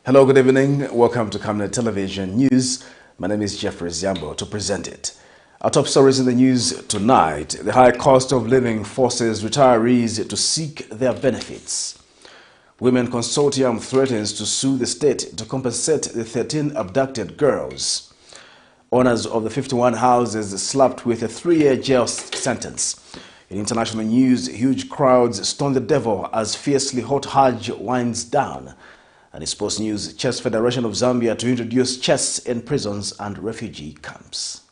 Hello, good evening. Welcome to Camnet Television News. My name is Jeffrey Ziambo to present it. Our top stories in the news tonight. The high cost of living forces retirees to seek their benefits. Women Consortium threatens to sue the state to compensate the 13 abducted girls. Owners of the 51 houses slapped with a 3-year jail sentence. In international news, huge crowds stone the devil as fiercely hot HAJJ winds down. And in sports news, Chess Federation of Zambia to introduce chess in prisons and refugee camps.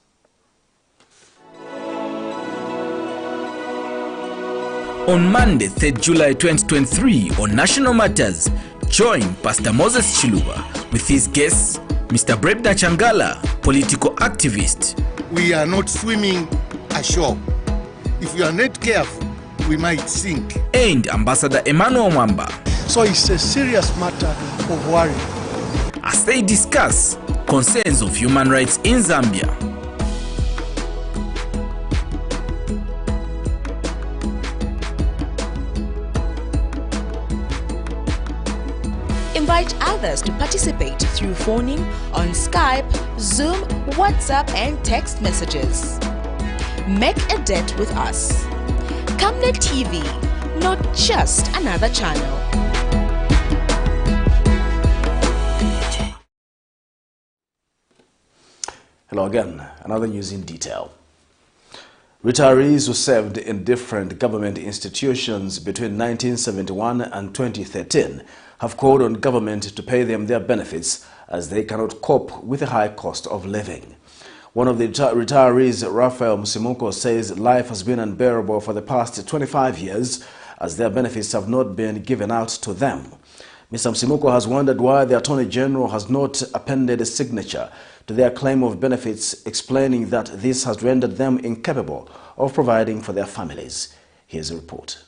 On Monday, 3rd July 2023, on National Matters, join Pastor Moses Chiluba with his guests, Mr. Brebna Changala, political activist. We are not swimming ashore. If we are not careful, we might sink. And Ambassador Emmanuel Mwamba. So it's a serious matter of worry. As they discuss concerns of human rights in Zambia. Invite others to participate through phoning on Skype, Zoom, WhatsApp and text messages. Make a date with us. Camnet TV, not just another channel. Hello again. Another news in detail. Retirees who served in different government institutions between 1971 and 2013 have called on government to pay them their benefits as they cannot cope with the high cost of living. One of the retirees, Raphael Musimuko, says life has been unbearable for the past 25 years as their benefits have not been given out to them. Mr. Musimuko has wondered why the Attorney General has not appended a signature to their claim of benefits, explaining that this has rendered them incapable of providing for their families. Here's a report.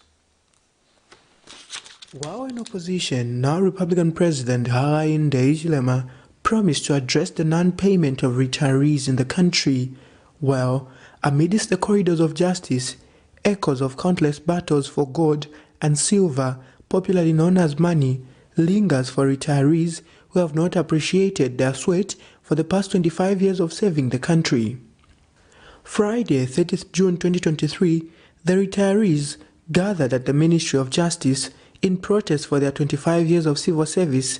While in opposition, now Republican President Hakainde Hichilema promised to address the non-payment of retirees in the country. Well, amidst the corridors of justice, echoes of countless battles for gold and silver, popularly known as money, lingers for retirees who have not appreciated their sweat for the past 25 years of serving the country. Friday, 30th June 2023, the retirees gathered at the Ministry of Justice in protest for their 25 years of civil service,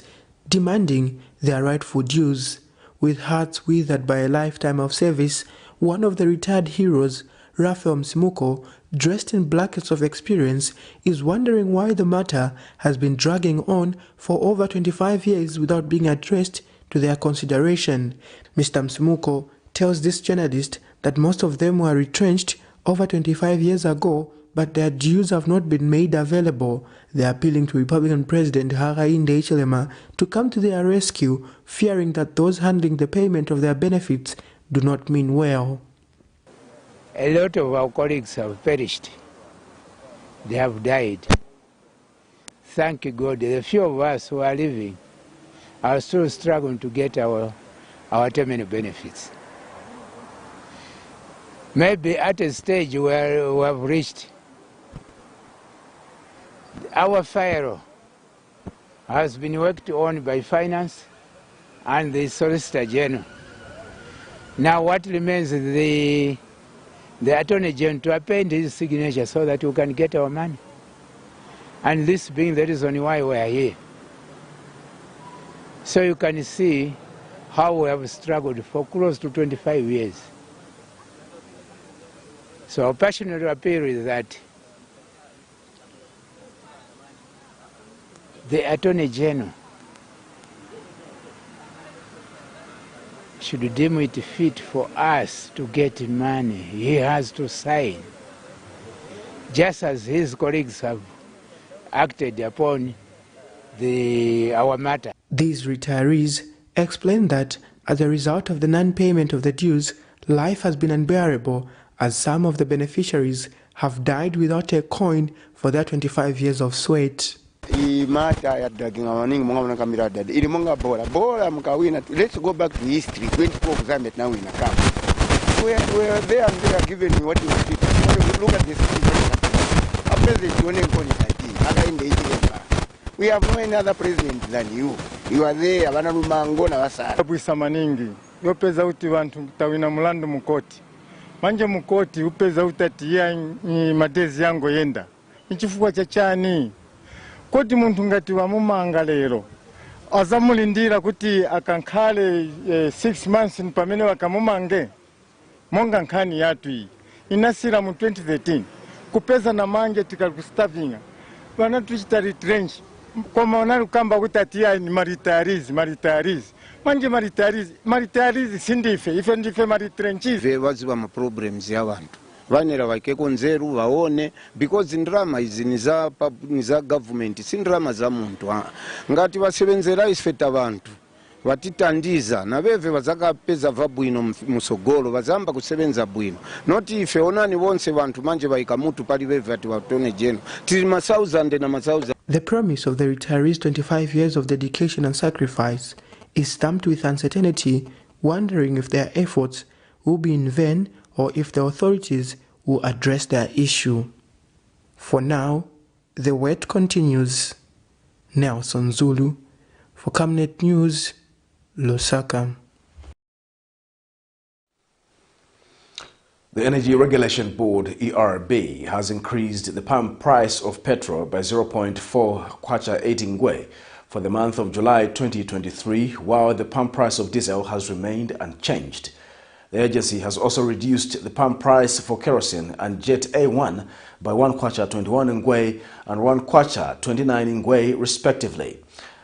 demanding their rightful dues. With hearts withered by a lifetime of service, one of the retired heroes, Raphael Musimuko, dressed in blankets of experience, is wondering why the matter has been dragging on for over 25 years without being addressed to their consideration. Mr. Musimuko tells this journalist that most of them were retrenched over 25 years ago, but their dues have not been made available. They are appealing to Republican President Hakainde Hichilema to come to their rescue, fearing that those handling the payment of their benefits do not mean well. A lot of our colleagues have perished. They have died. Thank God, the few of us who are living are still struggling to get our terminal benefits. Maybe at a stage where we have reached, our Pharaoh has been worked on by finance and the Solicitor General. Now what remains is the Attorney General to append his signature so that we can get our money. And this being the reason why we are here. So you can see how we have struggled for close to 25 years. So our passionate appeal is that the Attorney General should deem it fit for us to get money. He has to sign, just as his colleagues have acted upon our matter. These retirees explain that as a result of the non-payment of the dues, life has been unbearable as some of the beneficiaries have died without a coin for their 25 years of sweat. Let's go back to history. 24 of Zambia now in a camp. We are there and they are giving me what you want. Look at this. We have no any other president than you. You are there, abana lumango na basala. Bwisa maningi. Yopeza uti bantu tawina mulandu mukoti. Manje mukoti upeza utati ya madezi yango yenda. Nchifukwa chachani. Koti muntu ngati wa mumanga lero. Azamulindira kuti akankhale 6 months pamene wakamumange. Monga nkhani yatu iyi. Inasira mu 2013. Kupeza na manje tikakustavinga. Wana tuchita retrench. Kwa maana lukamba kutatia ni maritarizi. Manje maritarizi sindife. Ife ndife maritrenchizi. Ve waziwa ma problems ya bantu. Vanera waikeko nzeru waone because ndrama izi niza government sindrama za muntu ngati vasebenzera isfeta bantu vatitandiza na veve vazakapeza vabwino musogolo vazamba kusebenza bwino noti ife onani bonse bantu manje vaika mutu pali veve ati watone jeno tili masauzande na masauza. The promise of the retirees' 25 years of dedication and sacrifice is stamped with uncertainty, wondering if their efforts will be in vain or if the authorities will address their issue. For now, the wait continues. Nelson Zulu for Camnet News, Lusaka. The Energy Regulation Board, ERB, has increased the pump price of petrol by 0.4 kwacha 8 ngwe for the month of July 2023, while the pump price of diesel has remained unchanged. The agency has also reduced the pump price for kerosene and Jet A1 by 1 kwacha 21 ngwe and 1 kwacha 29 ngwe respectively.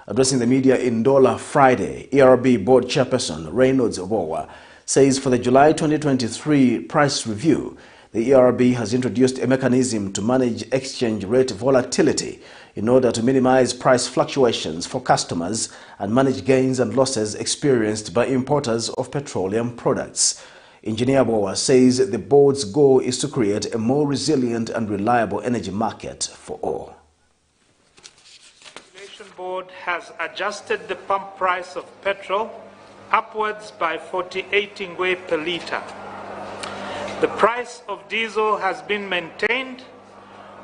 Addressing the media in Ndola Friday, ERB Board Chairperson Reynolds Obowa says for the July 2023 price review, the ERB has introduced a mechanism to manage exchange rate volatility in order to minimize price fluctuations for customers and manage gains and losses experienced by importers of petroleum products. Engineer Bowa says the board's goal is to create a more resilient and reliable energy market for all. The Regulation Board has adjusted the pump price of petrol upwards by 48 ngwe per litre. The price of diesel has been maintained,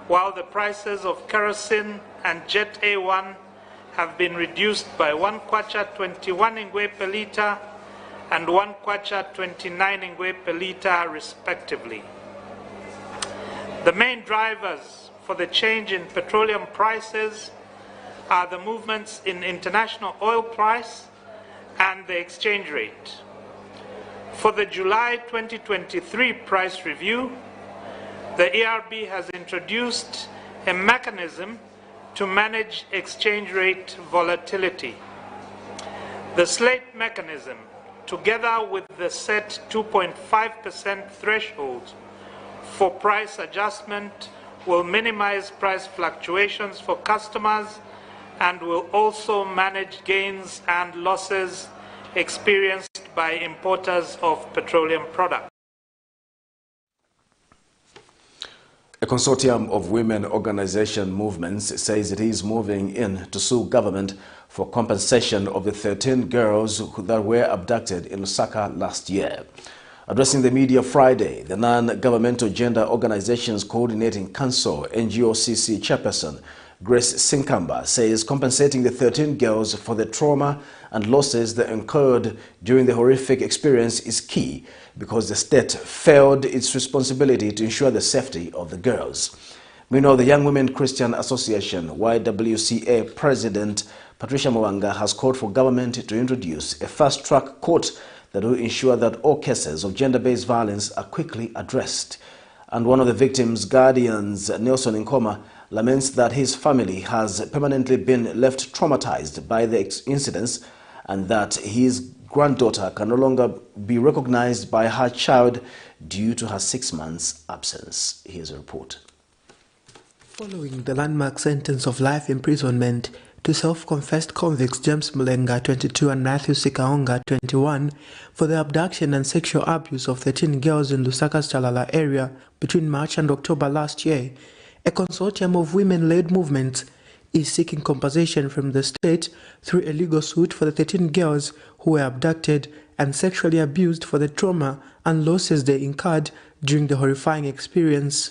while the prices of kerosene and Jet A1 have been reduced by 1 kwacha 21 ngwe per litre and 1 kwacha 29 ngwe per litre respectively. The main drivers for the change in petroleum prices are the movements in international oil price and the exchange rate. For the July 2023 price review, the ERB has introduced a mechanism to manage exchange rate volatility. The slate mechanism, together with the set 2.5% threshold for price adjustment, will minimize price fluctuations for customers and will also manage gains and losses experienced by importers of petroleum products. A consortium of women organization movements says it is moving in to sue government for compensation of the 13 girls that were abducted in Lusaka last year. Addressing the media Friday, the non-governmental gender organizations coordinating council NGOCC chairperson Grace Sinkamba says compensating the 13 girls for the trauma and losses they incurred during the horrific experience is key because the state failed its responsibility to ensure the safety of the girls. Meanwhile, the Young Women Christian Association YWCA President Patricia Mwanga has called for government to introduce a fast-track court that will ensure that all cases of gender-based violence are quickly addressed. And one of the victims' guardians, Nelson Nkoma, laments that his family has permanently been left traumatized by the incidents and that his granddaughter can no longer be recognized by her child due to her 6 months absence. Here's a report. Following the landmark sentence of life imprisonment to self-confessed convicts James Mulenga, 22, and Matthew Sikaonga, 21, for the abduction and sexual abuse of 13 girls in Lusaka's Chalala area between March and October last year, a consortium of women-led movements is seeking compensation from the state through a legal suit for the 13 girls who were abducted and sexually abused for the trauma and losses they incurred during the horrifying experience.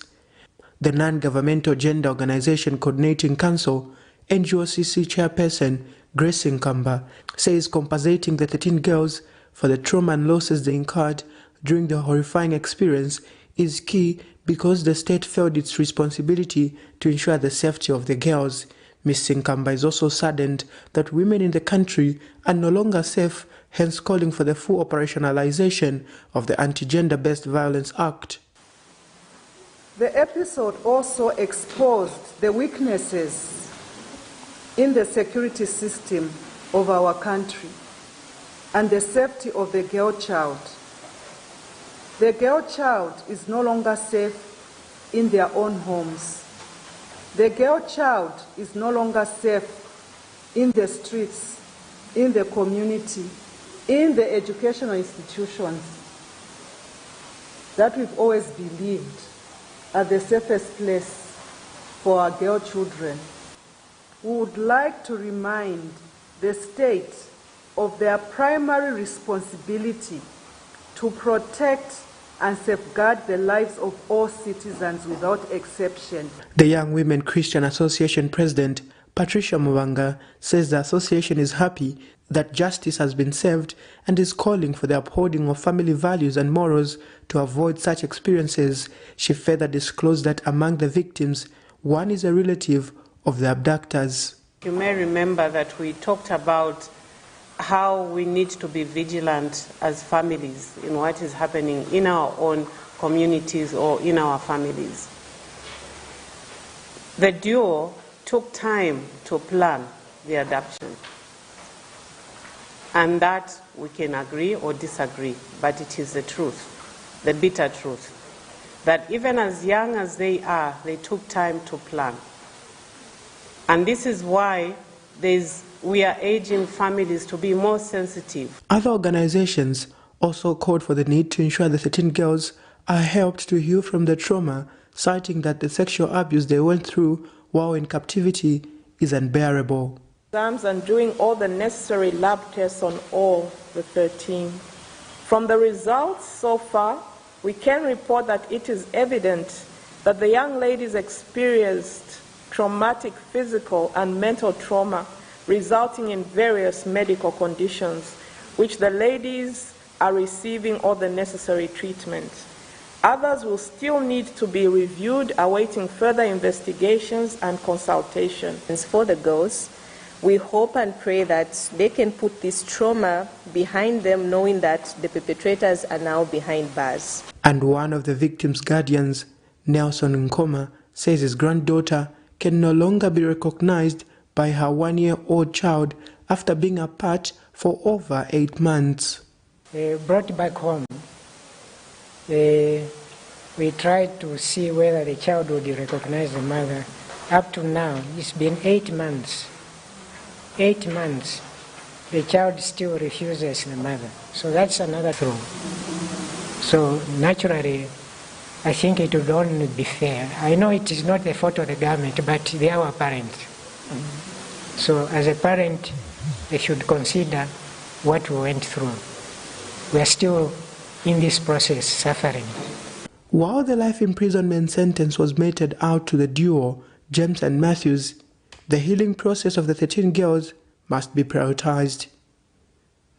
The non-governmental gender organization coordinating council NGOCC chairperson Grace Nkamba, says compensating the 13 girls for the trauma and losses they incurred during the horrifying experience is key because the state felt its responsibility to ensure the safety of the girls. Ms. Nkamba is also saddened that women in the country are no longer safe, hence calling for the full operationalization of the Anti-Gender-Based Violence Act. The episode also exposed the weaknesses in the security system of our country and the safety of the girl child. The girl child is no longer safe in their own homes. The girl child is no longer safe in the streets, in the community, in the educational institutions that we've always believed are the safest place for our girl children. We would like to remind the state of their primary responsibility to protect and safeguard the lives of all citizens without exception. The Young Women Christian Association President, Patricia Mubanga, says the association is happy that justice has been served and is calling for the upholding of family values and morals to avoid such experiences. She further disclosed that among the victims, one is a relative of the abductors. You may remember that we talked about how we need to be vigilant as families in what is happening in our own communities or in our families. The duo took time to plan the adoption, and that we can agree or disagree, but it is the truth, the bitter truth, that even as young as they are, they took time to plan. And this is why we are urging families to be more sensitive. Other organizations also called for the need to ensure the 13 girls are helped to heal from the trauma, citing that the sexual abuse they went through while in captivity is unbearable. And doing all the necessary lab tests on all the 13. From the results so far, we can report that it is evident that the young ladies experienced traumatic physical and mental trauma resulting in various medical conditions, which the ladies are receiving all the necessary treatment. Others will still need to be reviewed, awaiting further investigations and consultations. For the girls, we hope and pray that they can put this trauma behind them, knowing that the perpetrators are now behind bars. And one of the victims' guardians, Nelson Nkoma, says his granddaughter can no longer be recognized by her one-year-old child after being apart for over 8 months. Brought back home, we tried to see whether the child would recognize the mother. Up to now, it's been 8 months. 8 months, the child still refuses the mother. So that's another thing. So naturally, I think it would only be fair. I know it is not the fault of the government, but they are our parents. So as a parent, they should consider what we went through. We are still in this process, suffering. While the life imprisonment sentence was meted out to the duo, James and Matthews, the healing process of the 13 girls must be prioritized.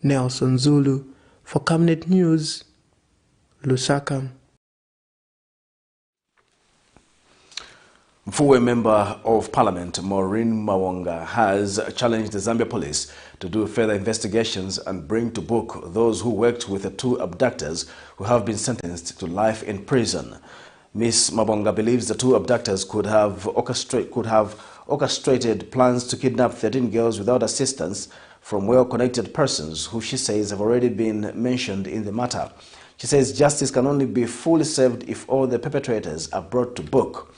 Nelson Zulu for Camnet News, Lusaka. Mfuwe Member of Parliament Maureen Mawonga has challenged the Zambia police to do further investigations and bring to book those who worked with the 2 abductors who have been sentenced to life in prison. Ms. Mawonga believes the 2 abductors could have orchestrated plans to kidnap 13 girls without assistance from well-connected persons who she says have already been mentioned in the matter. She says justice can only be fully served if all the perpetrators are brought to book.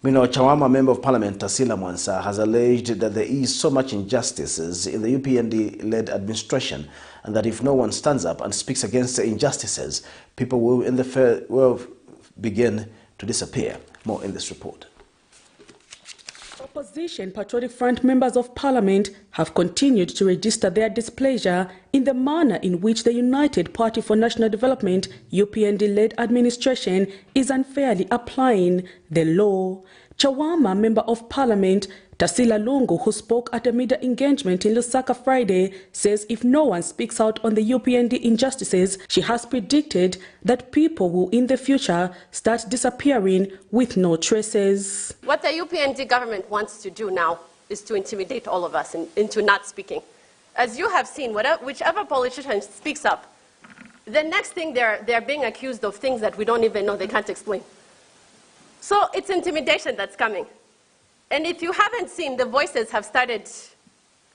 Meanwhile, Chawama Member of Parliament Tasila Mwansa has alleged that there is so much injustices in the UPND-led administration and that if no one stands up and speaks against the injustices, people will begin to disappear. More in this report. Opposition Patriotic Front members of Parliament have continued to register their displeasure in the manner in which the United Party for National Development UPND-led administration is unfairly applying the law. Chawama Member of Parliament Tarsila Lungu, who spoke at a media engagement in Lusaka Friday, says if no one speaks out on the UPND injustices, she has predicted that people will in the future start disappearing with no traces. What the UPND government wants to do now is to intimidate all of us into not speaking. As you have seen, whichever politician speaks up, the next thing they're being accused of things that we don't even know, they can't explain. So it's intimidation that's coming. And if you haven't seen, the voices have started,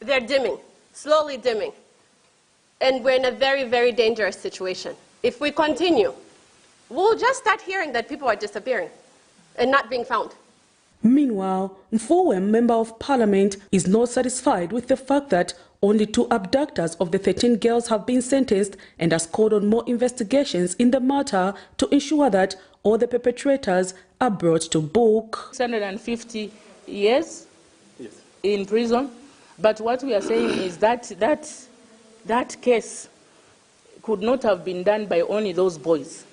they're dimming, slowly dimming. And we're in a very, very dangerous situation. If we continue, we'll just start hearing that people are disappearing and not being found. Meanwhile, Mfowe, Member of Parliament, is not satisfied with the fact that only 2 abductors of the 13 girls have been sentenced and has called on more investigations in the matter to ensure that all the perpetrators are brought to book. 650 years in prison, but what we are saying is that that case could not have been done by only those boys.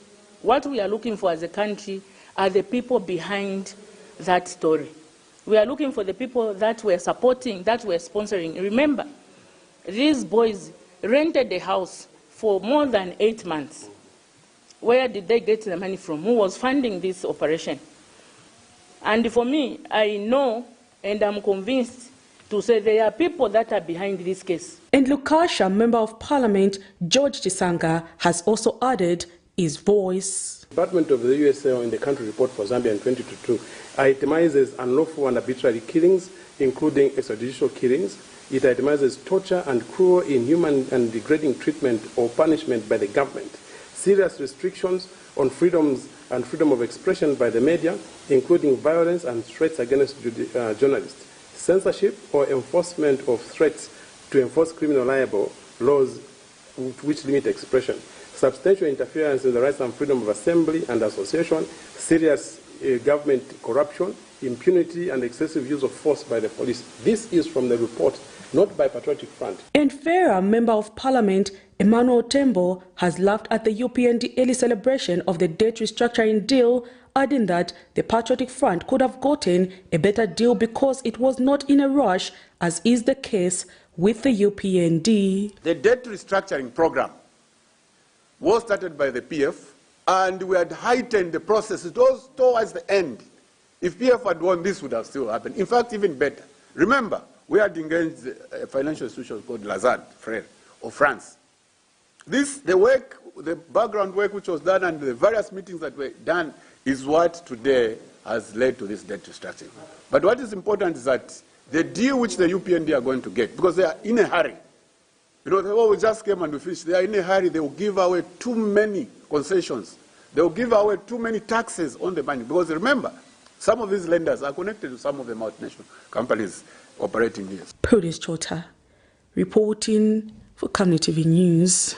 What we are looking for as a country are the people behind that story. We are looking for the people that were supporting, that were sponsoring. Remember, these boys rented a house for more than 8 months. Where did they get the money from? Who was funding this operation? And for me, I know and I'm convinced to say there are people that are behind this case. And Lukasha, Member of Parliament George Chisanga, has also added his voice. The Department of the USA in the country report for Zambia in 2022 itemizes unlawful and arbitrary killings, including extrajudicial killings. It itemizes torture and cruel, inhuman and degrading treatment or punishment by the government, serious restrictions on freedoms and freedom of expression by the media, including violence and threats against journalists, censorship or enforcement of threats to enforce criminal libel laws which limit expression, substantial interference in the rights and freedom of assembly and association, serious government corruption, impunity and excessive use of force by the police. This is from the report, not by Patriotic Front. And Farah, Member of Parliament Emmanuel Tembo, has laughed at the UPND early celebration of the debt restructuring deal, adding that the Patriotic Front could have gotten a better deal because it was not in a rush, as is the case with the UPND. The debt restructuring program was started by the PF, and we had heightened the process towards the end. If PF had won, this would have still happened. In fact, even better. Remember, we had engaged a financial institution called Lazard Frère of France. The background work which was done and the various meetings that were done is what today has led to this debt restructuring. But what is important is that the deal which the UPND are going to get, because they are in a hurry. You know, we just came and we finished. They are in a hurry. They will give away too many concessions. They will give away too many taxes on the money. Because remember, some of these lenders are connected to some of the multinational companies operating here. Prudence Chota, reporting for Camnet TV News.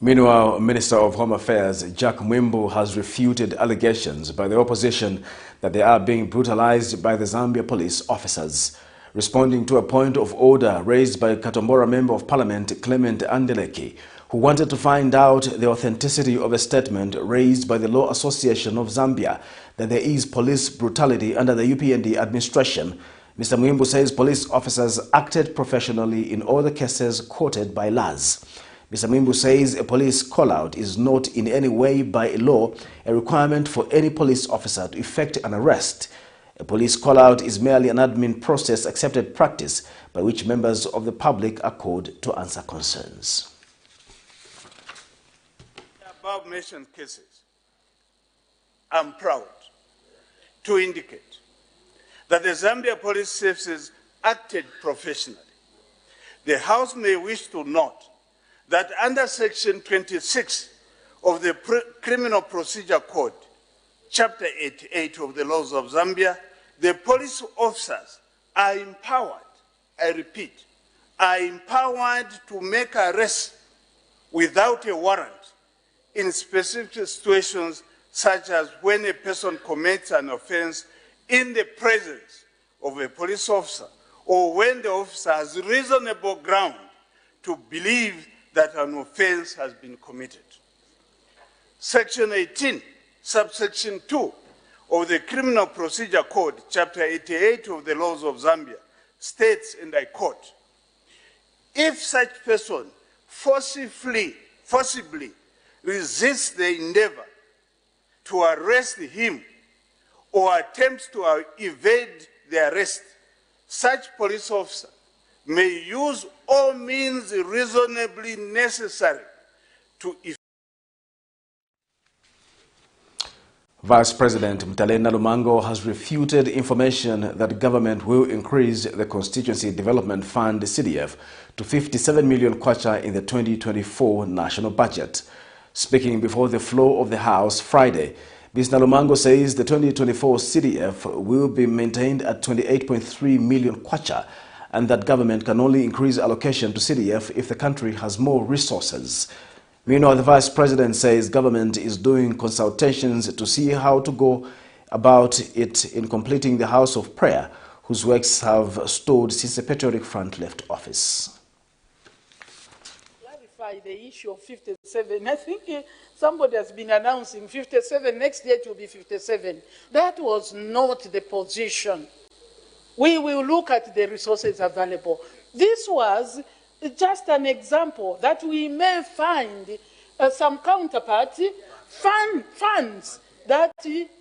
Meanwhile, Minister of Home Affairs Jack Mwimbu has refuted allegations by the opposition that they are being brutalized by the Zambia police officers. Responding to a point of order raised by Katombora Member of Parliament Clement Andeleki, who wanted to find out the authenticity of a statement raised by the Law Association of Zambia that there is police brutality under the UPND administration, Mr. Mwimbu says police officers acted professionally in all the cases quoted by Laz. Mr. Mwimbu says a police call-out is not in any way by law a requirement for any police officer to effect an arrest. A police call-out is merely an admin process accepted practice by which members of the public are called to answer concerns. The above-mentioned cases, I'm proud to indicate that the Zambia Police Services acted professionally. The House may wish to note that under Section 26 of the Criminal Procedure Code, Chapter 88 of the laws of Zambia, the police officers are empowered, I repeat, are empowered to make arrests without a warrant in specific situations such as when a person commits an offense in the presence of a police officer or when the officer has reasonable ground to believe that an offense has been committed. Section 18, subsection 2 of the Criminal Procedure Code, Chapter 88 of the Laws of Zambia, states, and I quote, if such person forcibly resists the endeavor to arrest him or attempts to evade the arrest, such police officer may use all means reasonably necessary to effect. Vice President Mtalena Lumango has refuted information that government will increase the Constituency Development Fund CDF to 57 million kwacha in the 2024 national budget. Speaking before the floor of the House Friday, Mr. Lumango says the 2024 CDF will be maintained at 28.3 million kwacha and that government can only increase allocation to CDF if the country has more resources. Meanwhile, the Vice President says government is doing consultations to see how to go about it in completing the House of Prayer, whose works have stalled since the Patriotic Front left office. Clarify the issue of 57. I think somebody has been announcing 57, next year it will be 57. That was not the position. We will look at the resources available. This was just an example that we may find some counterpart funds that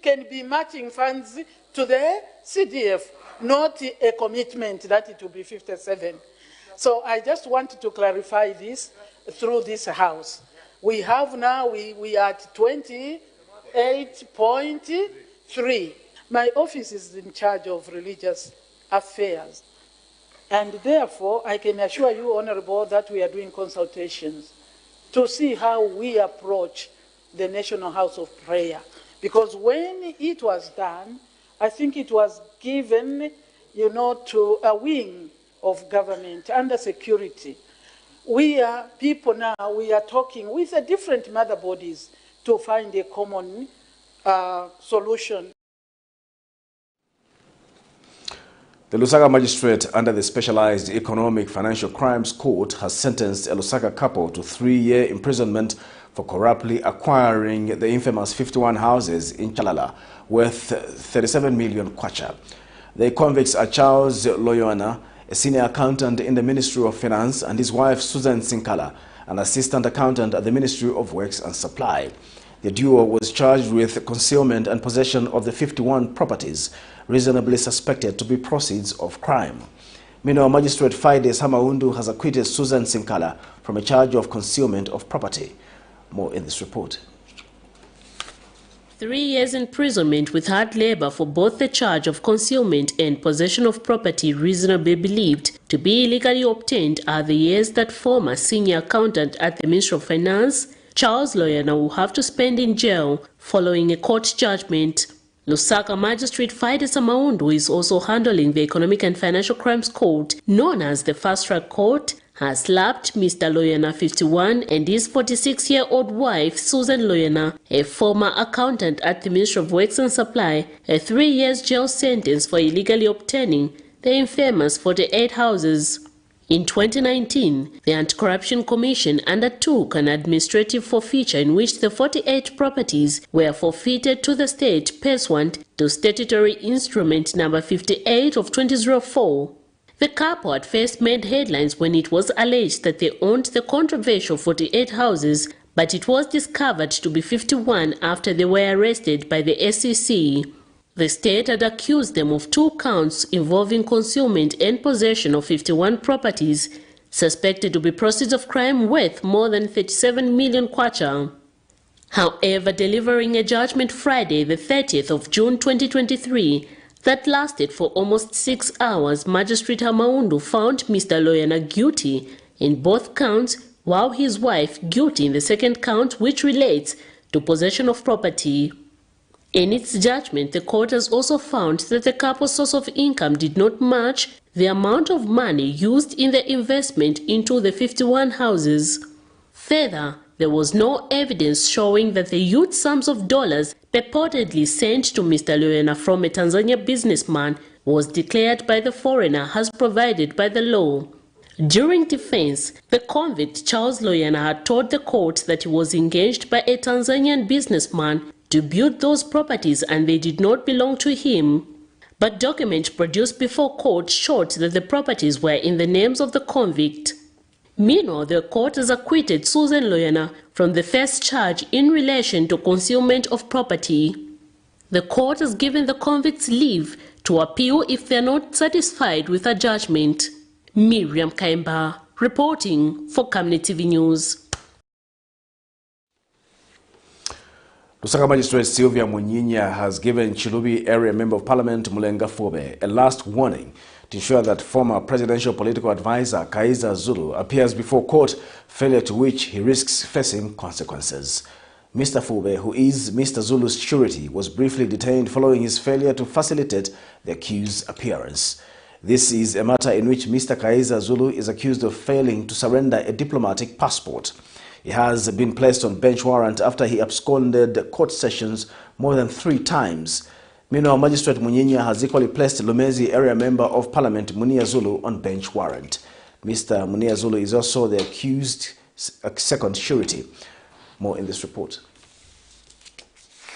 can be matching funds to the CDF, not a commitment that it will be 57. So I just wanted to clarify this through this House. We have now, we are at 28.3. My office is in charge of religious affairs. And therefore, I can assure you, Honorable, that we are doing consultations to see how we approach the National House of Prayer. Because when it was done, I think it was given, to a wing of government under security. We are people now, we are talking with the different mother bodies to find a common solution. The Lusaka magistrate under the Specialized Economic Financial Crimes Court has sentenced a Lusaka couple to 3-year imprisonment for corruptly acquiring the infamous 51 houses in Chalala worth 37 million kwacha. The convicts are Charles Loyoana, a senior accountant in the Ministry of Finance, and his wife Susan Sinkala, an assistant accountant at the Ministry of Works and Supply. The duo was charged with concealment and possession of the 51 properties reasonably suspected to be proceeds of crime. Meanwhile, Magistrate Fides Hamaundu has acquitted Susan Sinkala from a charge of concealment of property. More in this report. 3 years imprisonment with hard labor for both the charge of concealment and possession of property reasonably believed to be illegally obtained are the years that former senior accountant at the Ministry of Finance, Charles Loyoana, will have to spend in jail following a court judgment. Lusaka Magistrate Fides Hamaundu is also handling the Economic and Financial Crimes Court, known as the Fast Track Court, has slapped Mr. Loyoana, 51, and his 46-year-old wife, Susan Loyoana, a former accountant at the Ministry of Works and Supply, a 3-year jail sentence for illegally obtaining the infamous 48 houses. In 2019, the Anti-Corruption Commission undertook an administrative forfeiture in which the 48 properties were forfeited to the state pursuant to Statutory Instrument Number 58 of 2004. The couple had first made headlines when it was alleged that they owned the controversial 48 houses, but it was discovered to be 51 after they were arrested by the SEC. The state had accused them of 2 counts involving concealment and possession of 51 properties, suspected to be proceeds of crime worth more than 37 million kwacha. However, delivering a judgment Friday, the 30th of June 2023, that lasted for almost 6 hours, Magistrate Hamaundu found Mr. Loyoana guilty in both counts, while his wife guilty in the second count, which relates to possession of property. In its judgment, the court has also found that the couple's source of income did not match the amount of money used in the investment into the 51 houses. Further, there was no evidence showing that the huge sums of dollars purportedly sent to Mr. Loyoana from a Tanzania businessman was declared by the foreigner as provided by the law. During defense, the convict Charles Loyoana had told the court that he was engaged by a Tanzanian businessman to build those properties and they did not belong to him. But documents produced before court showed that the properties were in the names of the convict. Meanwhile, the court has acquitted Susan Loyana from the first charge in relation to concealment of property. The court has given the convicts leave to appeal if they are not satisfied with a judgment. Miriam Kaimba, reporting for Camnet TV News. Lusaka Magistrate Sylvia Munyinya has given Chilubi Area Member of Parliament Mulenga Fobe a last warning to ensure that former presidential political advisor Kaiza Zulu appears before court, failure to which he risks facing consequences. Mr. Fobe, who is Mr. Zulu's surety, was briefly detained following his failure to facilitate the accused's appearance. This is a matter in which Mr. Kaiza Zulu is accused of failing to surrender a diplomatic passport. He has been placed on bench warrant after he absconded court sessions more than 3 times. Meanwhile, Magistrate Munyinya has equally placed Lumezi Area Member of Parliament Munia Zulu on bench warrant. Mr. Munia Zulu is also the accused's second surety. More in this report.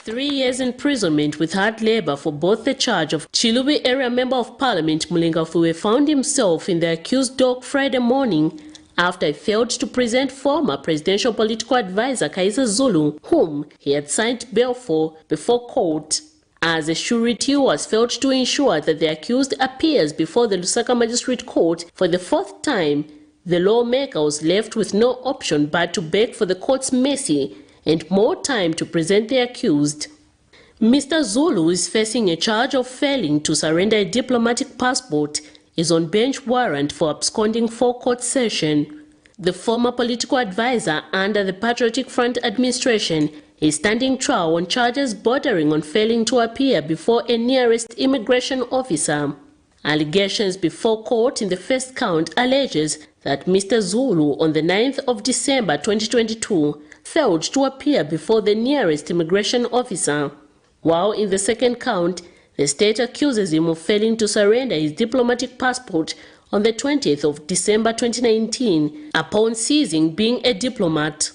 3 years imprisonment with hard labor for both the charge of Chilubi Area Member of Parliament Mulenga Fobe found himself in the accused dock Friday morning after he failed to present former presidential political advisor Kaiza Zulu, whom he had signed bail for, before court. As a surety was failed to ensure that the accused appears before the Lusaka Magistrate Court for the 4th time, the lawmaker was left with no option but to beg for the court's mercy and more time to present the accused. Mr. Zulu is facing a charge of failing to surrender a diplomatic passport, is on bench warrant for absconding forecourt session. The former political advisor under the Patriotic Front administration is standing trial on charges bordering on failing to appear before a nearest immigration officer. Allegations before court in the first count alleges that Mr. Zulu on the 9th of December 2022 failed to appear before the nearest immigration officer, while in the second count, the state accuses him of failing to surrender his diplomatic passport on the 20th of December 2019 upon ceasing being a diplomat.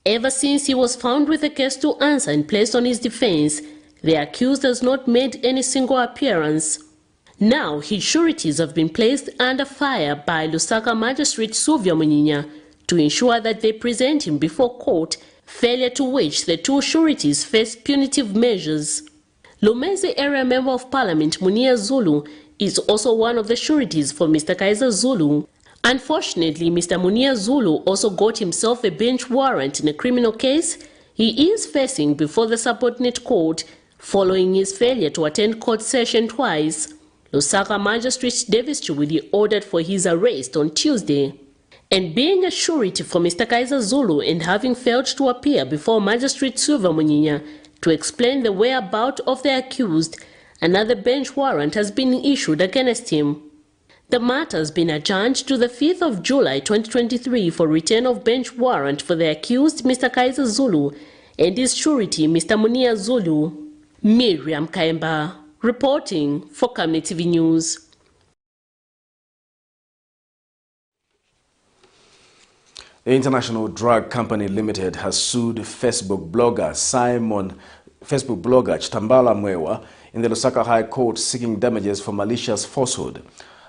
Ever since he was found with a case to answer and placed on his defense, the accused has not made any single appearance. Now his sureties have been placed under fire by Lusaka Magistrate Sylvia Munyinya to ensure that they present him before court, failure to which the 2 sureties face punitive measures. Lumezi Area Member of Parliament Munia Zulu is also one of the sureties for Mr. Kaiza Zulu. Unfortunately, Mr. Munia Zulu also got himself a bench warrant in a criminal case he is facing before the subordinate court following his failure to attend court session twice. Lusaka Magistrate Davis Chiwili ordered for his arrest on Tuesday. And being a surety for Mr. Kaiza Zulu and having failed to appear before Magistrate Sylvia Munyinya to explain the whereabouts of the accused, another bench warrant has been issued against him. The matter has been adjourned to the 5th of July 2023 for return of bench warrant for the accused Mr. Kaiza Zulu and his surety Mr. Munia Zulu. Miriam Kaimba, reporting for Camnet TV News. The International Drug Company Limited has sued Facebook blogger Chitambala Mwewa in the Lusaka High Court seeking damages for malicious falsehood.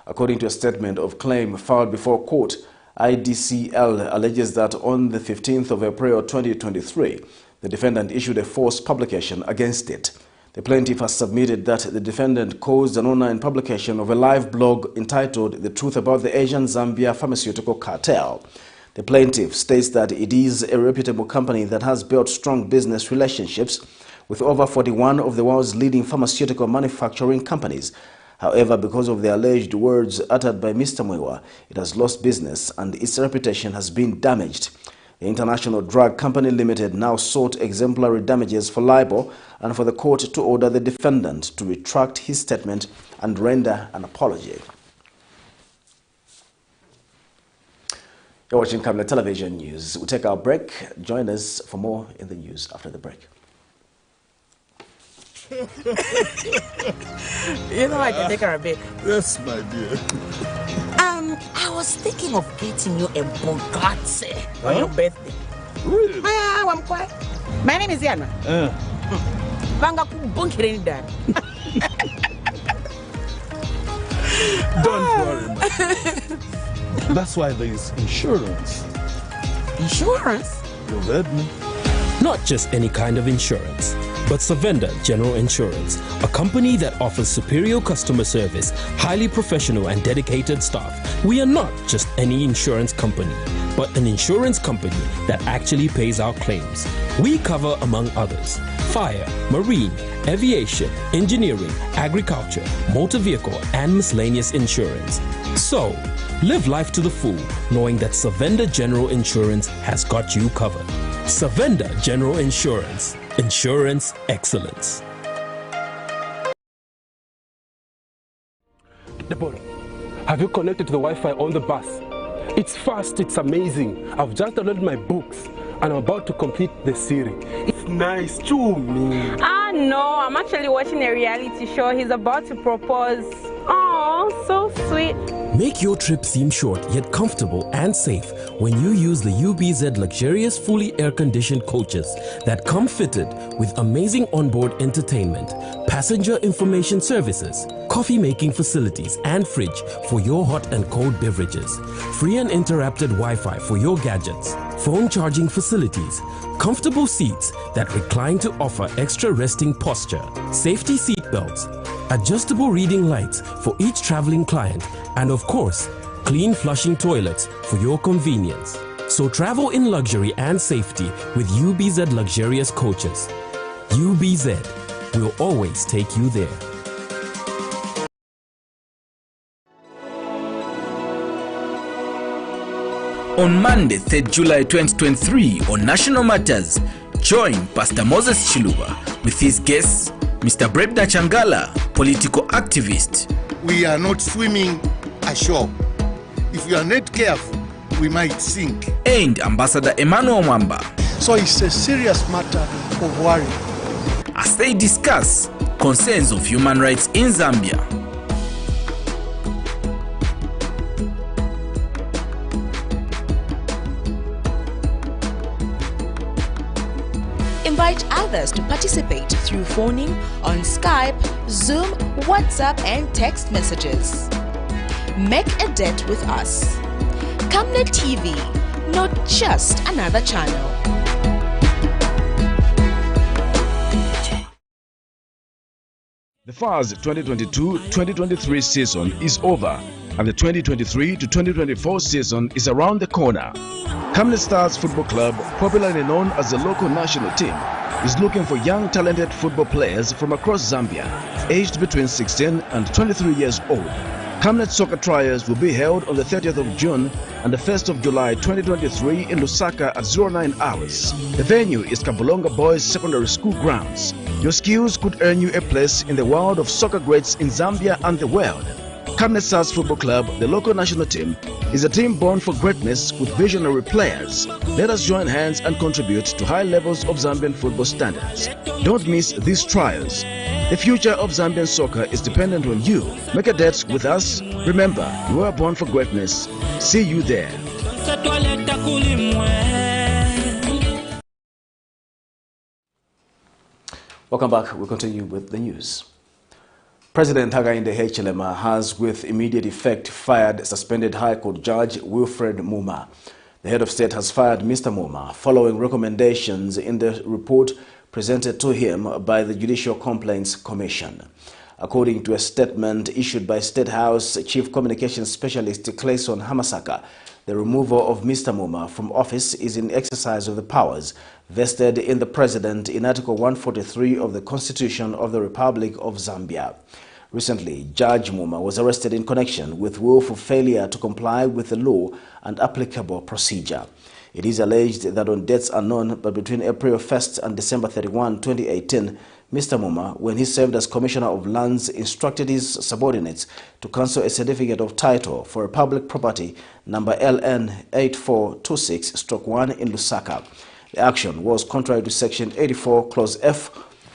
According to a statement of claim filed before court, IDCL alleges that on the 15th of April 2023, the defendant issued a false publication against it. The plaintiff has submitted that the defendant caused an online publication of a live blog entitled The Truth About the Asian Zambia Pharmaceutical Cartel. The plaintiff states that it is a reputable company that has built strong business relationships with over 41 of the world's leading pharmaceutical manufacturing companies. However, because of the alleged words uttered by Mr. Mwewa, it has lost business and its reputation has been damaged. The International Drug Company Limited now sought exemplary damages for libel and for the court to order the defendant to retract his statement and render an apology. You're watching Camnet Television News. We'll take our break. Join us for more in the news after the break. You know I can take her a bit. Yes, my dear. I was thinking of getting you a Bugatti on your birthday. Really? I'm quiet. My name is Yana. Banga kubunkire ndani. Don't worry, man. That's why there is insurance. Insurance? You heard me. Not just any kind of insurance, but Savenda General Insurance, a company that offers superior customer service, highly professional and dedicated staff. We are not just any insurance company, but an insurance company that actually pays our claims. We cover, among others, fire, marine, aviation, engineering, agriculture, motor vehicle, and miscellaneous insurance. So, live life to the full, knowing that Savenda General Insurance has got you covered. Savenda General Insurance. Insurance excellence. Deborah, have you connected to the Wi-Fi on the bus? It's fast, it's amazing. I've just downloaded my books and I'm about to complete the series. It's nice, chew me. No, I'm actually watching a reality show. He's about to propose. Oh, so sweet. Make your trip seem short yet comfortable and safe when you use the UBZ luxurious fully air-conditioned coaches that come fitted with amazing onboard entertainment, passenger information services, coffee-making facilities and fridge for your hot and cold beverages, free and interrupted Wi-Fi for your gadgets, phone charging facilities, comfortable seats that recline to offer extra resting posture, safety seat belts, adjustable reading lights for each traveling client, and of course, clean flushing toilets for your convenience. So travel in luxury and safety with UBZ luxurious coaches. UBZ will always take you there. On Monday, 3rd July 2023, on National Matters, join Pastor Moses Chiluba with his guests, Mr. Brebda Changala, political activist. We are not swimming ashore. If you are not careful, we might sink. And Ambassador Emmanuel Mwamba. So it's a serious matter of worry. As they discuss concerns of human rights in Zambia. Invite others to participate through phoning on Skype, Zoom, WhatsApp, and text messages. Make a date with us. Camnet TV, not just another channel. The FARS 2022-2023 season is over, and the 2023-2024 season is around the corner. Camnet Stars Football Club, popularly known as the local national team, is looking for young talented football players from across Zambia, aged between 16 and 23 years old. Camnet soccer trials will be held on the 30th of June and the 1st of July 2023 in Lusaka at 09 hours. The venue is Kabulonga Boys Secondary School grounds. Your skills could earn you a place in the world of soccer greats in Zambia and the world. Camnet Stars Football Club, the local national team, is a team born for greatness with visionary players. Let us join hands and contribute to high levels of Zambian football standards. Don't miss these trials. The future of Zambian soccer is dependent on you. Make a date with us. Remember, you were born for greatness. See you there. Welcome back. We'll continue with the news. President Hakainde Hichilema has, with immediate effect, fired suspended High Court Judge Wilfred Muma. The head of state has fired Mr. Muma following recommendations in the report presented to him by the Judicial Complaints Commission. According to a statement issued by State House Chief Communications Specialist Clayson Hamasaka, the removal of Mr. Muma from office is in exercise of the powers vested in the President in Article 143 of the Constitution of the Republic of Zambia. Recently, Judge Muma was arrested in connection with willful failure to comply with the law and applicable procedure. It is alleged that on dates unknown, but between April 1st and December 31, 2018, Mr. Muma, when he served as Commissioner of Lands, instructed his subordinates to cancel a certificate of title for a public property number LN 8426/1 in Lusaka. The action was contrary to Section 84, Clause F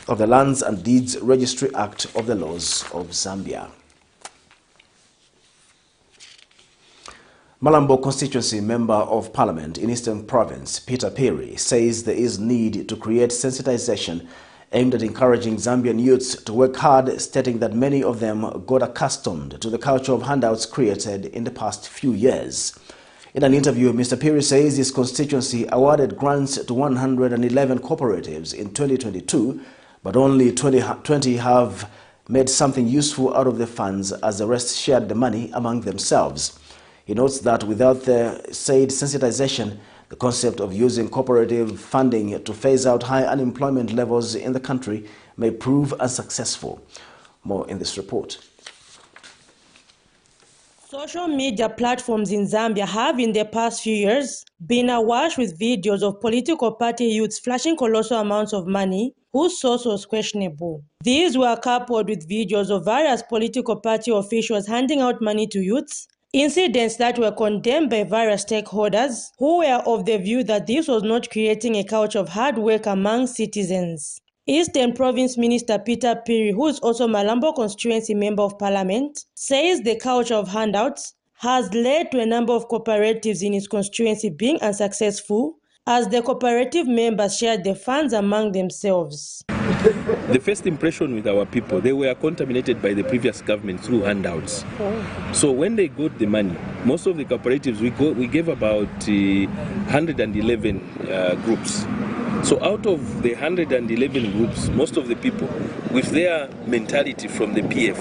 of the Lands and Deeds Registry Act of the Laws of Zambia. Malambo constituency Member of Parliament in Eastern Province, Peter Perry, says there is need to create sensitization aimed at encouraging Zambian youths to work hard, stating that many of them got accustomed to the culture of handouts created in the past few years. In an interview, Mr. Piri says his constituency awarded grants to 111 cooperatives in 2022, but only 20 have made something useful out of the funds, as the rest shared the money among themselves. He notes that without the said sensitization, the concept of using cooperative funding to phase out high unemployment levels in the country may prove unsuccessful. More in this report. Social media platforms in Zambia have in the past few years been awash with videos of political party youths flashing colossal amounts of money whose source was questionable. These were coupled with videos of various political party officials handing out money to youths, incidents that were condemned by various stakeholders who were of the view that this was not creating a culture of hard work among citizens. Eastern Province Minister Peter Piri, who is also Malambo Constituency Member of Parliament, says the culture of handouts has led to a number of cooperatives in his constituency being unsuccessful, as the cooperative members shared the funds among themselves. The first impression with our people, they were contaminated by the previous government through handouts. So when they got the money, most of the cooperatives, we gave about 111 groups. So out of the 111 groups, most of the people, with their mentality from the PF,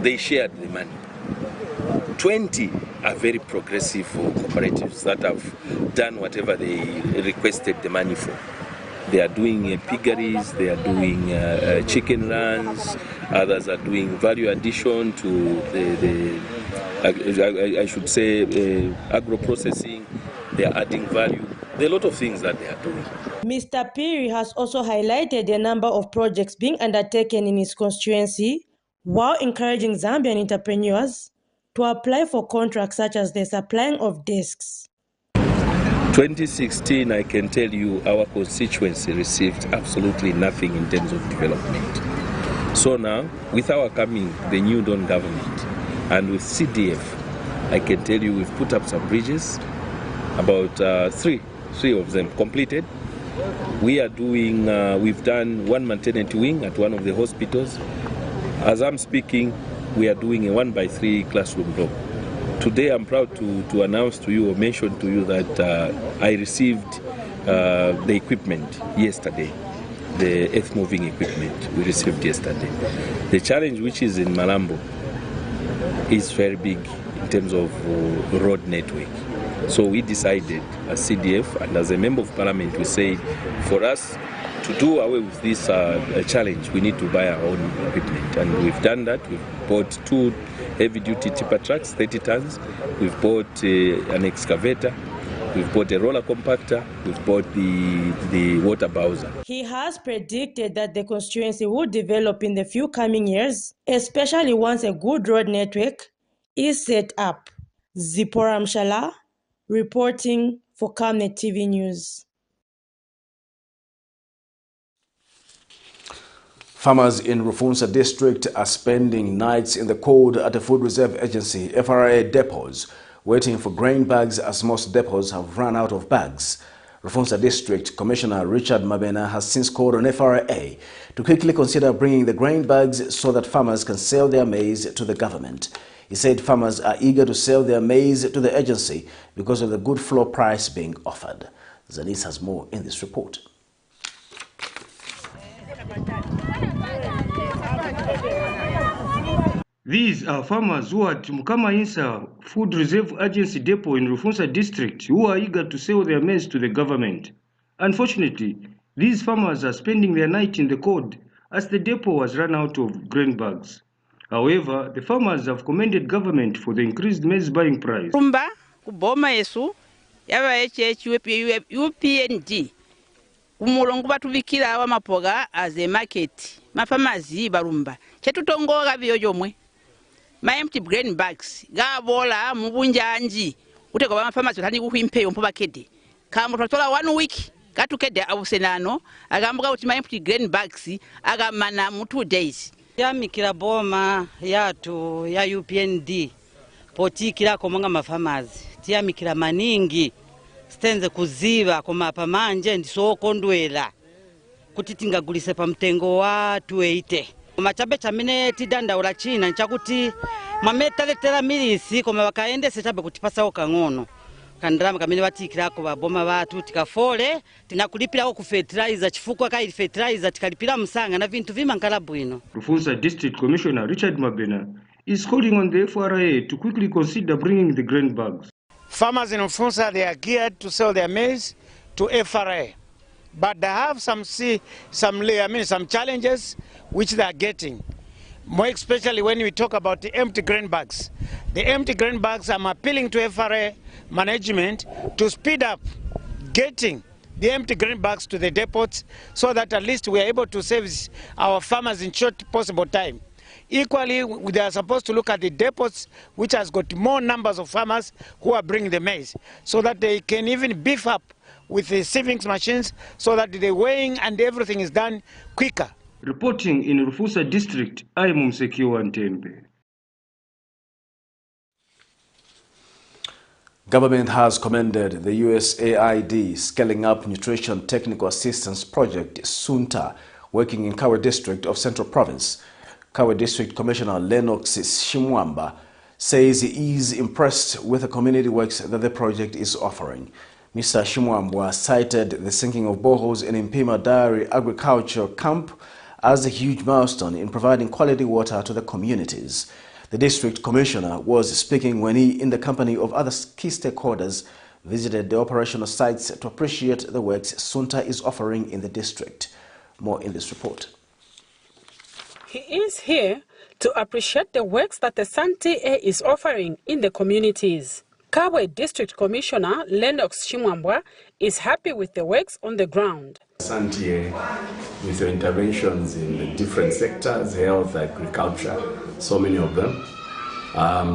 they shared the money. 20 are very progressive cooperatives that have done whatever they requested the money for. They are doing piggeries, they are doing chicken runs, others are doing value addition to I should say agro-processing. They are adding value. There are a lot of things that they are doing. Mr. Piri has also highlighted a number of projects being undertaken in his constituency, while encouraging Zambian entrepreneurs to apply for contracts such as the supplying of desks. 2016, I can tell you, our constituency received absolutely nothing in terms of development. So now, with our coming, the new Dawn government, and with CDF, I can tell you we've put up some bridges, about three of them completed. We are doing, we've done one maternity wing at one of the hospitals. As I'm speaking, we are doing a 1x3 classroom block. Today I'm proud to announce to you or mention to you that I received the equipment yesterday, the earth moving equipment we received yesterday. The challenge which is in Malambo is very big in terms of road network. So we decided as CDF and as a member of parliament, we said for us to do away with this challenge, we need to buy our own equipment. And we've done that. We've bought 2 heavy-duty tipper trucks, 30 tons. We've bought an excavator. We've bought a roller compactor. We've bought the water bowser. He has predicted that the constituency will develop in the few coming years, especially once a good road network is set up. Zipporah Mshala, reporting for Camnet TV News. Farmers in Rufunsa district are spending nights in the cold at the Food Reserve Agency FRA depots, waiting for grain bags as most depots have run out of bags. Rufunsa District Commissioner Richard Mabena has since called on FRA to quickly consider bringing the grain bags so that farmers can sell their maize to the government. He said farmers are eager to sell their maize to the agency because of the good floor price being offered. Zanis has more in this report. These are farmers who are at Mukama-Insa Food Reserve Agency depot in Rufunsa district who are eager to sell their maize to the government. Unfortunately, these farmers are spending their night in the cold as the depot has run out of grain bags. However, the farmers have commended government for the increased maize buying price. Rumba, kuboma yesu, yaba UPND. Umulongo batubikira awa mapoga as a market. Mafamazi barumba. Chetutongoga byojomwe. My empty grain bags. Gabola mubunjanji. Uteko ba mafamazi tani kuhimpe mpo bakede. Kama totola 1 week katukede abusenano agambuka uti my empty grain bags agamana mu 2 days. Yamikira boma yatu ya UPND. Potikira komanga mafamazi. Tiyamikira maningi. Stenze kuziva komapa manje ndisokondwela. kuti tingagulise pa mtengo wa 280. Machabe chamene tidandaula china nchakuti mametaletera milisi koma wakaendese chabe kutipasa okang'ono. Kandrama kamene batikirako baboma batu tikafole tinakulipirako ku fertilizer chifukwa kai fertilizer tikalipira msanga na vintu vimankala bwino. Rufunsa District Commissioner Richard Mabena is calling on the FRA to quickly consider bringing the grain bags. Farmers in Rufunsa, they are geared to sell their maize to FRA, but they have some challenges which they are getting. More especially when we talk about the empty grain bags. The empty grain bags, I'm appealing to FRA management to speed up getting the empty grain bags to the depots so that at least we are able to service our farmers in short possible time. Equally, they are supposed to look at the depots which has got more numbers of farmers who are bringing the maize so that they can even beef up with the sieving machines so that the weighing and everything is done quicker. Reporting in Rufunsa District, I am Msekiwa Ntembe. Government has commended the USAID Scaling Up Nutrition Technical Assistance Project, SUNTA, working in Kawe District of Central Province. Kawe District Commissioner Lennox Shimwamba says he is impressed with the community works that the project is offering. Mr. Shimwamba cited the sinking of boreholes in Impima Dairy Agriculture Camp as a huge milestone in providing quality water to the communities. The district commissioner was speaking when he, in the company of other key stakeholders, visited the operational sites to appreciate the works SUNTA is offering in the district. More in this report. He is here to appreciate the works that the SUNTA is offering in the communities. Kawe District Commissioner Lennox Shimwambwa is happy with the works on the ground. SUNTA, with your interventions in the different sectors, health, agriculture, so many of them,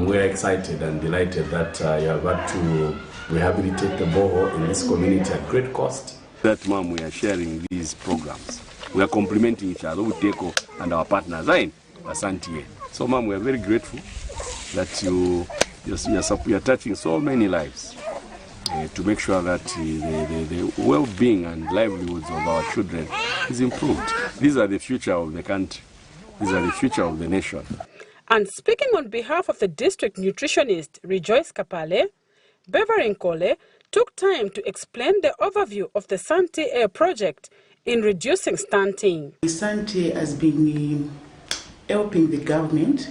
we're excited and delighted that you have had to rehabilitate the borehole in this community at great cost. That, Ma'am, we are sharing these programs. We are complementing each other, Uteko and our partners in SUNTA. So, Ma'am, we are very grateful that you're touching so many lives to make sure that the well-being and livelihoods of our children is improved. These are the future of the country. These are the future of the nation. And speaking on behalf of the district nutritionist Rejoice Kapale, Beverly Nkole took time to explain the overview of the SUNTA project in reducing stunting. The SUNTA has been helping the government,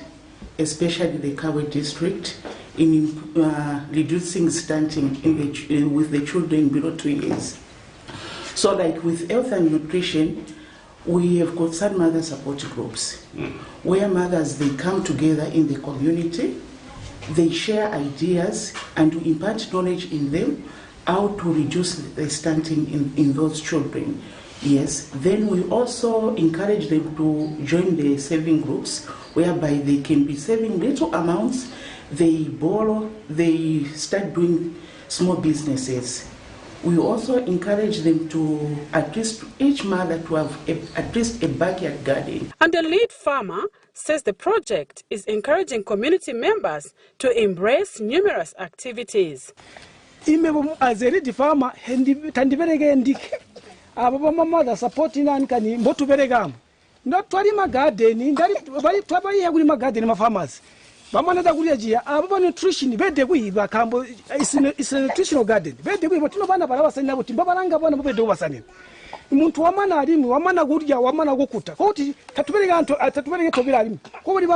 especially the Kawe district, in reducing stunting with the children below 2 years. So like with health and nutrition, we have got some mother support groups where mothers, they come together in the community, they share ideas and to impart knowledge in them how to reduce the stunting in those children. Yes, then we also encourage them to join the saving groups whereby they can be saving little amounts, they borrow, they start doing small businesses. We also encourage them to, at least each mother to have at least a backyard garden. And the lead farmer says the project is encouraging community members to embrace numerous activities. As a lead farmer, mother supporting and can go to Beregam. Not to my garden, my garden, my farmers. Bamana Guria, our nutrition, it's a nutritional garden. Wamana Guria, Wamana Gokuta, Koti, Tatuan, Koti,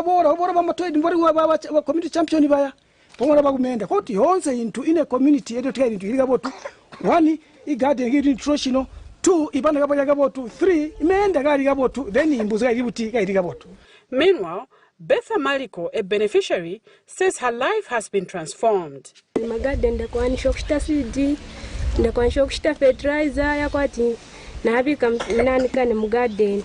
community champion Ibaya, Pomara Koti, also into in a community educating to Higabot. 1, he garden nutritional, 2, Ibana Gabot, 3, men the Gabot, then in Buzayibuti Gabot. Meanwhile, Betha Maliko, a beneficiary, says her life has been transformed. My garden, the one shoksta seed, the one shoksta fertilizer, yakwati, na become Nankan Mugarden,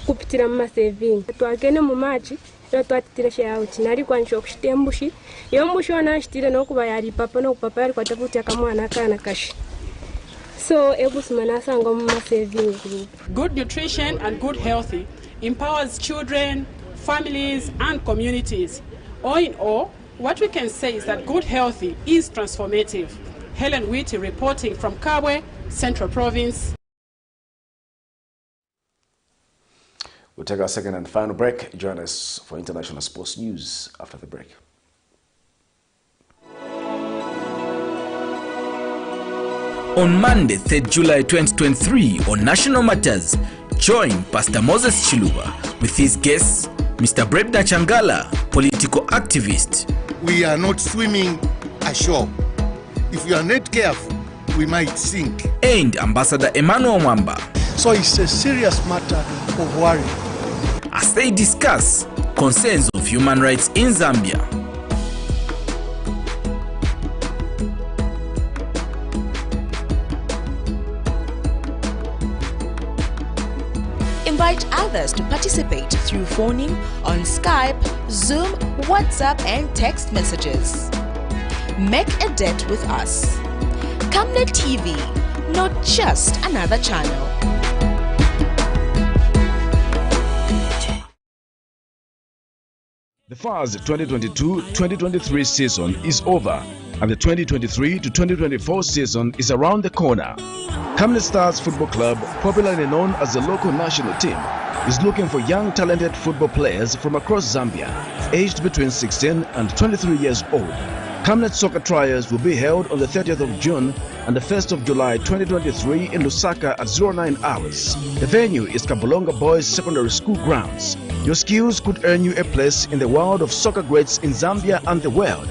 Kupitira saving. To again a mumachi, not what Tiresha out, Nari one shoksta ambushi, Yomushana still an okbayari, papa no papa, Quataputa Kamana Kanakash. So, Ebus Manasangoma saving group. Good nutrition and good healthy empowers children, families and communities. All in all, what we can say is that good healthy is transformative. Helen Whitty reporting from Kawe, Central Province. We'll take our second and final break. Join us for international sports news after the break. On Monday, 3rd July 2023, on National Matters, join Pastor Moses Chiluba with his guests, Mr. Brebda Changala, political activist. We are not swimming ashore. If you are not careful, we might sink. And Ambassador Emmanuel Mwamba. So it's a serious matter of worry. As they discuss concerns of human rights in Zambia. Invite others to participate through phoning on Skype, Zoom, WhatsApp, and text messages. Make a date with us. Camnet TV, not just another channel. The FARS 2022-2023 season is over, and the 2023-2024 season is around the corner. Camnet Stars Football Club, popularly known as the local national team, is looking for young talented football players from across Zambia, aged between 16 and 23 years old. Camnet soccer trials will be held on the 30th of June and the 1st of July 2023 in Lusaka at 09 hours. The venue is Kabulonga Boys Secondary School grounds. Your skills could earn you a place in the world of soccer greats in Zambia and the world.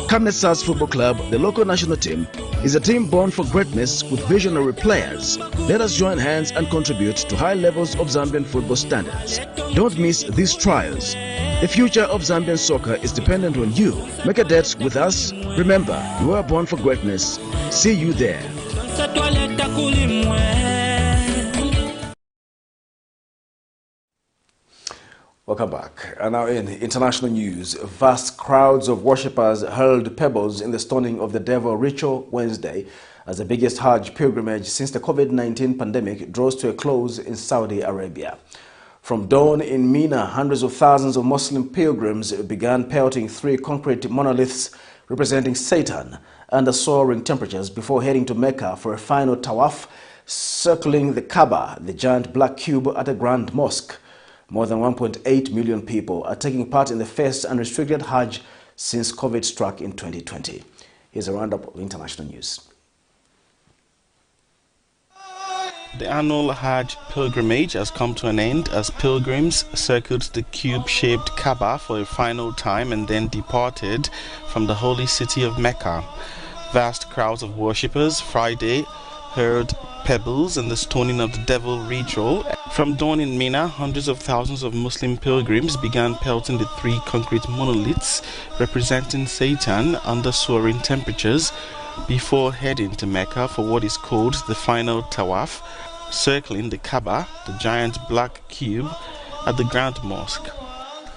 Camnet Stars Football Club, the local national team, is a team born for greatness with visionary players. Let us join hands and contribute to high levels of Zambian football standards. Don't miss these trials. The future of Zambian soccer is dependent on you. Make a date with us. Remember, you were born for greatness. See you there. Welcome back. And now in international news, vast crowds of worshippers hurled pebbles in the stoning of the devil ritual Wednesday as the biggest Hajj pilgrimage since the COVID-19 pandemic draws to a close in Saudi Arabia. From dawn in Mina, hundreds of thousands of Muslim pilgrims began pelting 3 concrete monoliths representing Satan under soaring temperatures before heading to Mecca for a final tawaf, circling the Kaaba, the giant black cube at a grand mosque. More than 1.8 million people are taking part in the first unrestricted Hajj since COVID struck in 2020. Here's a roundup of international news. The annual Hajj pilgrimage has come to an end as pilgrims circled the cube-shaped Kaaba for a final time and then departed from the holy city of Mecca. Vast crowds of worshippers Friday hurled pebbles in the stoning of the devil ritual. From dawn in Mina, hundreds of thousands of Muslim pilgrims began pelting the 3 concrete monoliths representing Satan under soaring temperatures before heading to Mecca for what is called the final tawaf, circling the Kaaba, the giant black cube, at the Grand Mosque.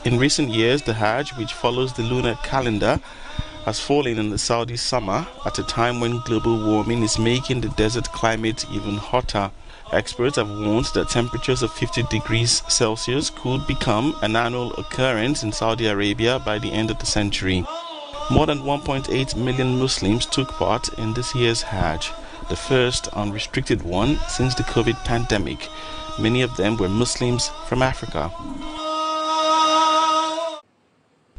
In recent years, the Hajj, which follows the lunar calendar, has fallen in the Saudi summer at a time when global warming is making the desert climate even hotter. Experts have warned that temperatures of 50 degrees Celsius could become an annual occurrence in Saudi Arabia by the end of the century. More than 1.8 million Muslims took part in this year's Hajj, the first unrestricted one since the COVID pandemic. Many of them were Muslims from Africa.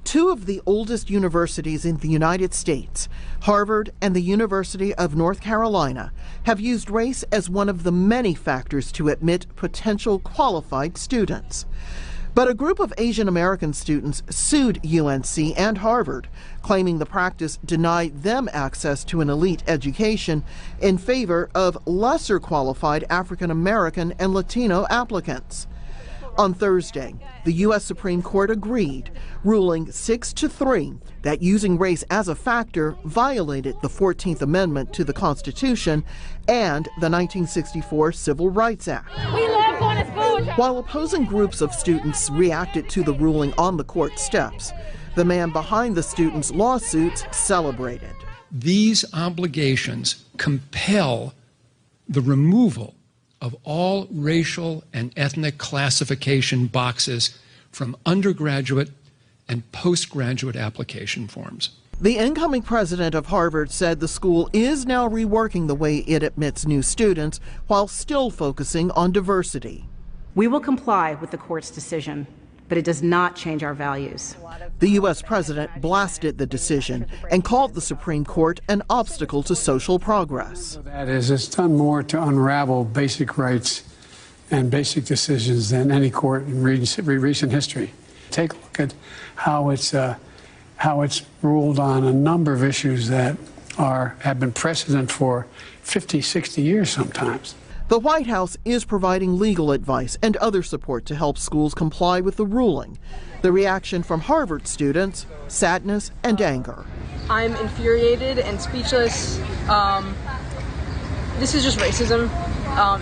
2 of the oldest universities in the United States, Harvard and the University of North Carolina, have used race as one of the many factors to admit potential qualified students. But a group of Asian American students sued UNC and Harvard, claiming the practice denied them access to an elite education in favor of lesser qualified African American and Latino applicants. On Thursday, the U.S. Supreme Court agreed, ruling 6-3 that using race as a factor violated the 14th Amendment to the Constitution and the 1964 Civil Rights Act. We love going to school. While opposing groups of students reacted to the ruling on the court steps, the man behind the students' lawsuits celebrated. These obligations compel the removal of all racial and ethnic classification boxes from undergraduate and postgraduate application forms. The incoming president of Harvard said the school is now reworking the way it admits new students while still focusing on diversity. We will comply with the court's decision, but it does not change our values. The U.S. president blasted the decision and called the Supreme Court an obstacle to social progress. That is, it's done more to unravel basic rights and basic decisions than any court in recent history. Take a look at how it's ruled on a number of issues that have been precedent for 50, 60 years sometimes. The White House is providing legal advice and other support to help schools comply with the ruling. The reaction from Harvard students, sadness and anger. I'm infuriated and speechless. This is just racism.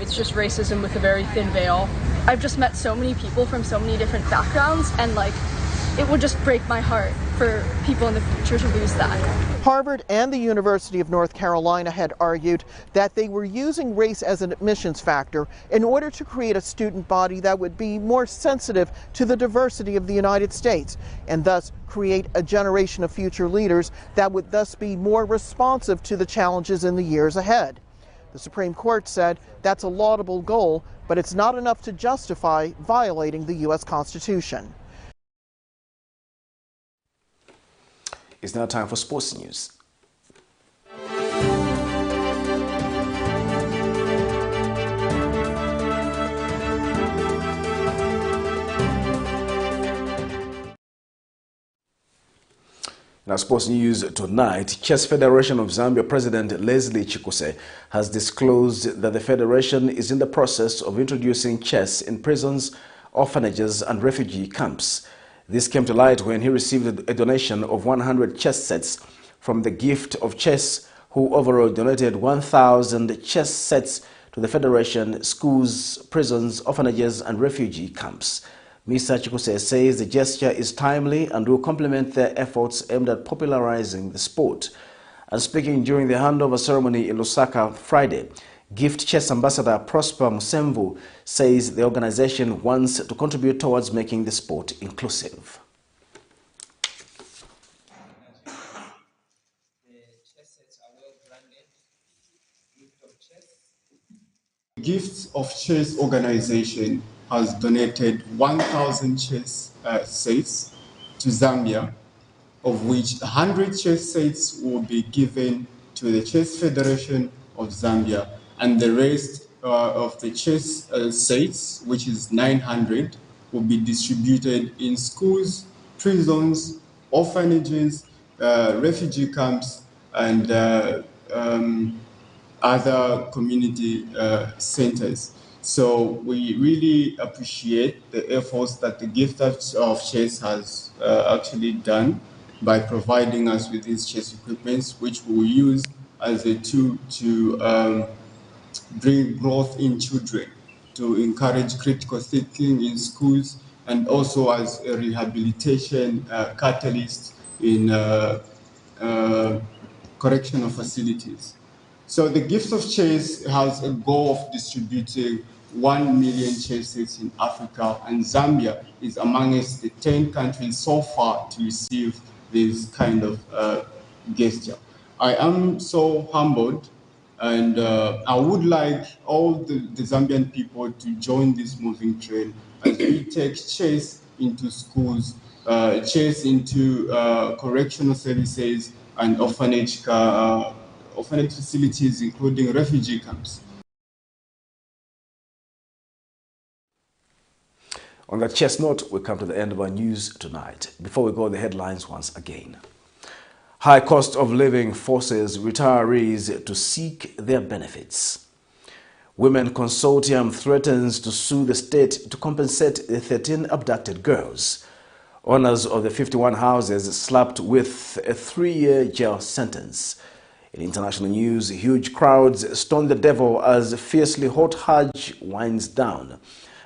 It's just racism with a very thin veil. I've just met so many people from so many different backgrounds, and it would just break my heart for people in the future to lose that. Harvard and the University of North Carolina had argued that they were using race as an admissions factor in order to create a student body that would be more sensitive to the diversity of the United States and thus create a generation of future leaders that would thus be more responsive to the challenges in the years ahead. The Supreme Court said that's a laudable goal, but it's not enough to justify violating the U.S. Constitution. It's now time for sports news. Now, sports news tonight. Chess Federation of Zambia President Leslie Chikuse has disclosed that the federation is in the process of introducing chess in prisons, orphanages and refugee camps. This came to light when he received a donation of 100 chess sets from the Gift of Chess, who overall donated 1,000 chess sets to the federation, schools, prisons, orphanages and refugee camps. Mr. Chikuse says the gesture is timely and will complement their efforts aimed at popularizing the sport. And speaking during the handover ceremony in Lusaka Friday, Gift Chess Ambassador Prosper Musemvu says the organization wants to contribute towards making the sport inclusive. Gifts of Chess organization has donated 1,000 chess sets to Zambia, of which 100 chess sets will be given to the Chess Federation of Zambia, and the rest of the chess sets, which is 900, will be distributed in schools, prisons, orphanages, refugee camps, and other community centers. So we really appreciate the efforts that the Gift of Chess has actually done by providing us with these chess equipments, which we will use as a tool to bring growth in children, to encourage critical thinking in schools, and also as a rehabilitation catalyst in correctional facilities. So the Gift of Chess has a goal of distributing 1 million chess sets in Africa, and Zambia is amongst the 10 countries so far to receive this kind of gesture. I am so humbled, and I would like all the Zambian people to join this moving train as we take chess into schools, chess into correctional services and orphanage facilities, including refugee camps. On that chess note, we come to the end of our news tonight. Before we go, the headlines once again. High cost of living forces retirees to seek their benefits. Women Consortium threatens to sue the state to compensate the 13 abducted girls. Owners of the 51 houses slapped with a 3-year jail sentence. In international news, huge crowds stone the devil as fiercely hot HAJJ winds down.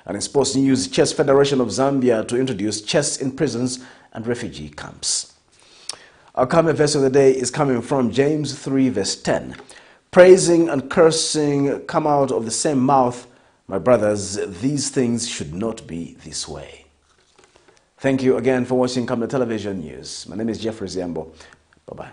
And in sports news, Chess Federation of Zambia to introduce chess in prisons and refugee camps. Our comment verse of the day is coming from James 3 verse 10. Praising and cursing come out of the same mouth. My brothers, these things should not be this way. Thank you again for watching Camnet Television News. My name is Jeffrey Ziambo. Bye-bye.